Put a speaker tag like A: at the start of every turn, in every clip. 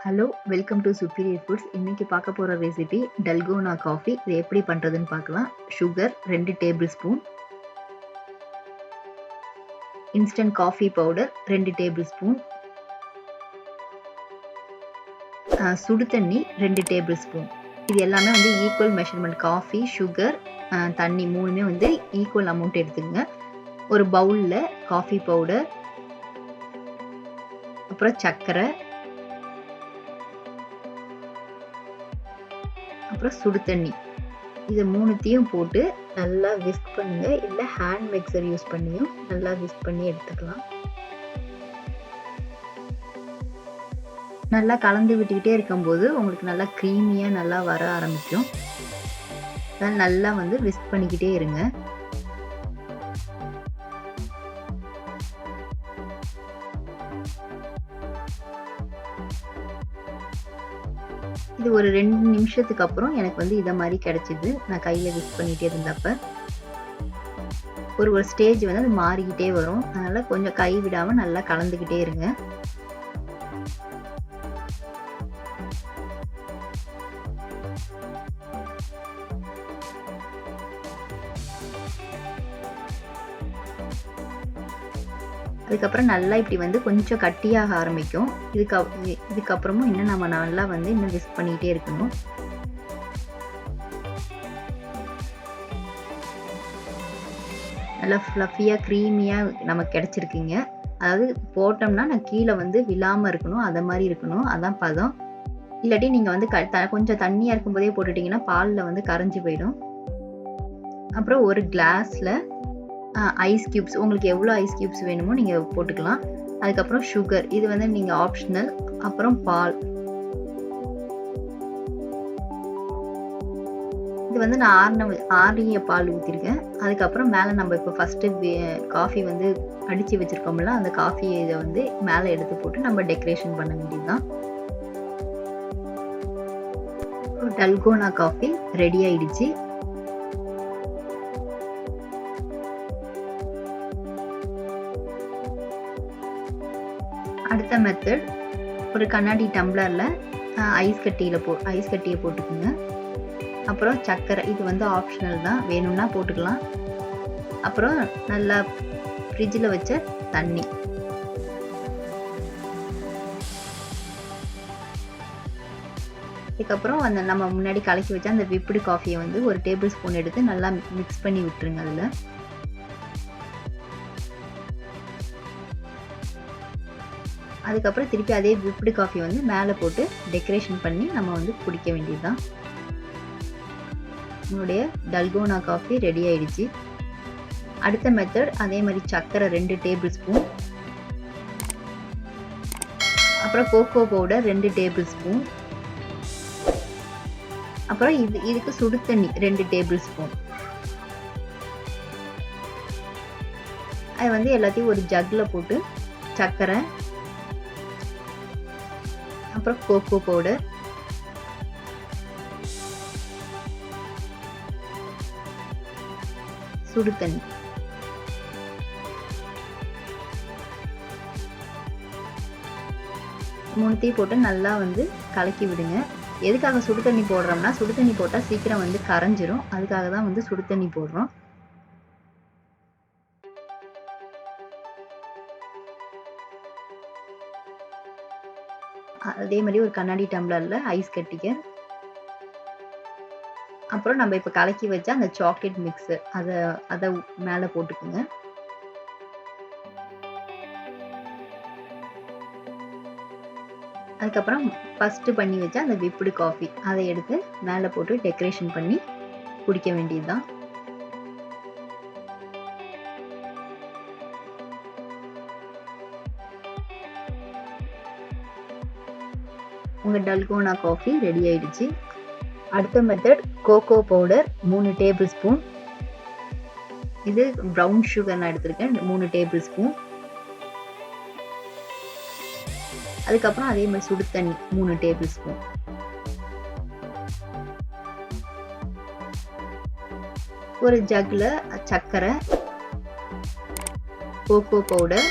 A: Hello, welcome to superior foods. இன்னைக்கு பார்க்க போகிற ரெசிபி டல்கோனா காஃபி. இது எப்படி பண்ணுறதுன்னு பார்க்கலாம். Sugar 2 table spoon, instant coffee powder 2 table spoon, சுடு தண்ணி 2 டேபிள் ஸ்பூன். இது எல்லாமே வந்து ஈக்குவல் மெஷர்மெண்ட். காஃபி, சுகர், தண்ணி மூணுமே வந்து ஈக்குவல் அமௌண்ட் எடுத்துக்கங்க. ஒரு பவுலில் காஃபி பவுடர், அப்புறம் சர்க்கரை, அப்புறம் சுடு தண்ணி, இது மூணுத்தையும் போட்டு நல்லா விஸ்க் பண்ணுங்க. இல்லை ஹேண்ட் மிக்சர் யூஸ் பண்ணியும் நல்லா விஸ்க் பண்ணி எடுத்துக்கலாம். நல்லா கலந்து விட்டுக்கிட்டே இருக்கும்போது உங்களுக்கு நல்லா க்ரீமியாக நல்லா வர ஆரம்பிக்கும். நல்லா வந்து விஸ்க் பண்ணிக்கிட்டே இருங்க. இது ஒரு 2 நிமிஷத்துக்கு அப்புறம் எனக்கு வந்து இதை மாதிரி கிடைச்சிது. நான் கையில் விஸ்க் பண்ணிகிட்டே இருந்தப்ப ஒரு ஸ்டேஜ் வந்து அது மாறிக்கிட்டே வரும். அதனால் கொஞ்சம் கை விடாமல் நல்லா கலந்துக்கிட்டே இருங்க. அதுக்கப்புறம் நல்லா இப்படி வந்து கொஞ்சம் கட்டியாக ஆரம்பிக்கும். இதுக்கப்புறமும் இன்னும் நம்ம நல்லா வந்து இன்னும் விஸ்க் பண்ணிக்கிட்டே இருக்கணும். நல்லா ஃப்ளஃபியாக க்ரீமியாக நமக்கு கிடச்சிருக்குங்க. அதாவது போட்டோம்னா நான் கீழே வந்து விழாமல் இருக்கணும், அதை மாதிரி இருக்கணும். அதான் பதம். இல்லாட்டி நீங்கள் வந்து கொஞ்சம் தண்ணியாக இருக்கும்போதே போட்டுட்டிங்கன்னா பாலில் வந்து கரைஞ்சி போயிடும். அப்புறம் ஒரு கிளாஸில் ஐஸ் கியூப்ஸ், உங்களுக்கு எவ்வளோ ஐஸ் கியூப்ஸ் வேணுமோ நீங்கள் போட்டுக்கலாம். அதுக்கப்புறம் சுகர், இது வந்து நீங்கள் ஆப்ஷனல். அப்புறம் பால், இது வந்து நான் ஆறிய பால் ஊற்றிருக்கேன். அதுக்கப்புறம் மேலே நம்ம இப்போ ஃபஸ்ட்டு காஃபி வந்து அடித்து வச்சுருக்கோம்ல, அந்த காஃபி இதை வந்து மேலே எடுத்து போட்டு நம்ம டெக்கரேஷன் பண்ண வேண்டியதுதான். டல்கோனா காஃபி ரெடி ஆயிடுச்சு. அடுத்த மெத்தட், ஒரு கண்ணாடி டம்ளரில் ஐஸ் கட்டியை போட்டுக்குங்க. அப்புறம் சர்க்கரை, இது வந்து ஆப்ஷனல் தான், வேணும்னா போட்டுக்கலாம். அப்புறம் நல்லா ஃப்ரிட்ஜில் வச்ச தண்ணி, அதுக்கப்புறம் அந்த நம்ம முன்னாடி கலக்கி வச்ச அந்த விப்டு காஃபியை வந்து ஒரு டேபிள் ஸ்பூன் எடுத்து நல்லா மிக்ஸ் பண்ணி விட்டுருங்க. அதில் அதுக்கப்புறம் திருப்பி அதே விப்டு காஃபி வந்து மேலே போட்டு டெக்கரேஷன் பண்ணி நம்ம வந்து குடிக்க வேண்டியதுதான். உங்களுடைய டல்கோனா காஃபி ரெடி ஆயிடுச்சு. அடுத்த மெத்தட், அதே மாதிரி சர்க்கரை 2 டேபிள் ஸ்பூன், அப்புறம் கோகோ பவுடர் 2 டேபிள் ஸ்பூன், அப்புறம் இதுக்கு சுடு தண்ணி 2 டேபிள் ஸ்பூன். அது வந்து எல்லாத்தையும் ஒரு ஜக்கில் போட்டு சர்க்கரை, அப்புறம் கோகோ பவுடர், சுடு தண்ணி, மூணுத்தையும் போட்டு நல்லா வந்து கலக்கி விடுங்க. எதுக்காக சுடு தண்ணி போடுறோம்னா, சுடு தண்ணி போட்டால் சீக்கிரம் வந்து கரைஞ்சிரும். அதுக்காக தான் வந்து சுடு தண்ணி போடுறோம். அதே மாதிரி ஒரு கண்ணாடி டம்ளரில் ஐஸ் கட்டிக்க, அப்புறம் நம்ம இப்போ கலக்கி வச்சா அந்த சாக்லேட் மிக்ஸு அதை மேலே போட்டுக்குங்க. அதுக்கப்புறம் ஃபஸ்ட்டு பண்ணி வச்சா அந்த விப்டு காஃபி அதை எடுத்து மேலே போட்டு டெக்கரேஷன் பண்ணி குடிக்க வேண்டியதுதான். உங்கள் டல்கோனா காஃபி ரெடி ஆயிடுச்சு. அடுத்த method, cocoa powder 3 tablespoon, இது ப்ரௌன் சுகர் நான் எடுத்திருக்கேன் 3 டேபிள் ஸ்பூன். அதுக்கப்புறம் அதே மாதிரி சுடு தண்ணி 3 டேபிள் ஸ்பூன். ஒரு ஜக்கில் சர்க்கரை, கோகோ பவுடர்,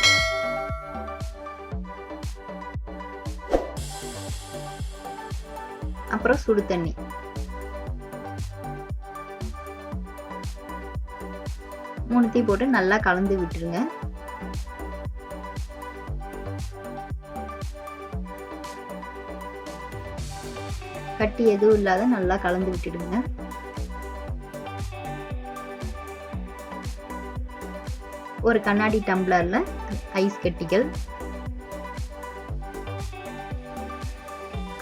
A: அப்புறம் சுடு தண்ணி. மூணுத்தையும் போட்டு நல்லா கலந்து விட்டுருங்க. கட்டி எதுவும் இல்லாத நல்லா கலந்து விட்டுடுங்க. ஒரு கண்ணாடி டம்ளர்ல ஐஸ் கட்டிகள்,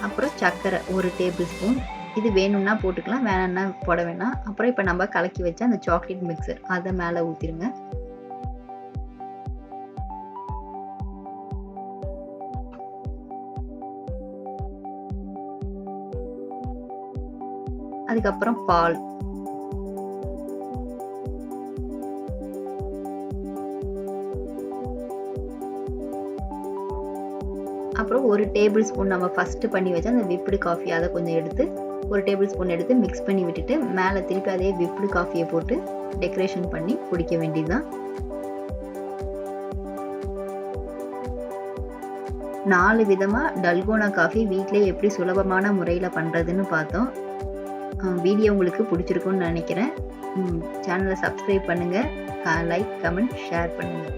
A: அப்புறம் சர்க்கரை 1 டேபிள் ஸ்பூன். இது வேணும்னா போட்டுக்கலாம், வேணாம்னா போட வேணாம். அப்புறம் இப்போ நம்ம கலக்கி வச்ச அந்த சாக்லேட் மிக்சர் அதை மேலே ஊற்றிடுங்க. அதுக்கப்புறம் பால், அப்புறம் 1 டேபிள் ஸ்பூன் நம்ம ஃபர்ஸ்ட் பண்ணி வச்ச அந்த விப்டு காஃபி அதை கொஞ்சம் எடுத்து 1 டேபிள் ஸ்பூன் எடுத்து மிக்ஸ் பண்ணி விட்டுட்டு மேலே திருப்பி அதே விப்டு காஃபியை போட்டு டெக்கரேஷன் பண்ணி குடிக்க வேண்டியதுதான். 4 விதமா டல்கோனா காஃபி வீட்டிலே எப்படி சுலபமான முறையில் பண்ணுறதுன்னு பார்த்தோம். வீடியோ உங்களுக்கு பிடிச்சிருக்கும்னு நினைக்கிறேன். சேனலை சப்ஸ்கிரைப் பண்ணுங்கள், லைக், கமெண்ட், ஷேர் பண்ணுங்கள்.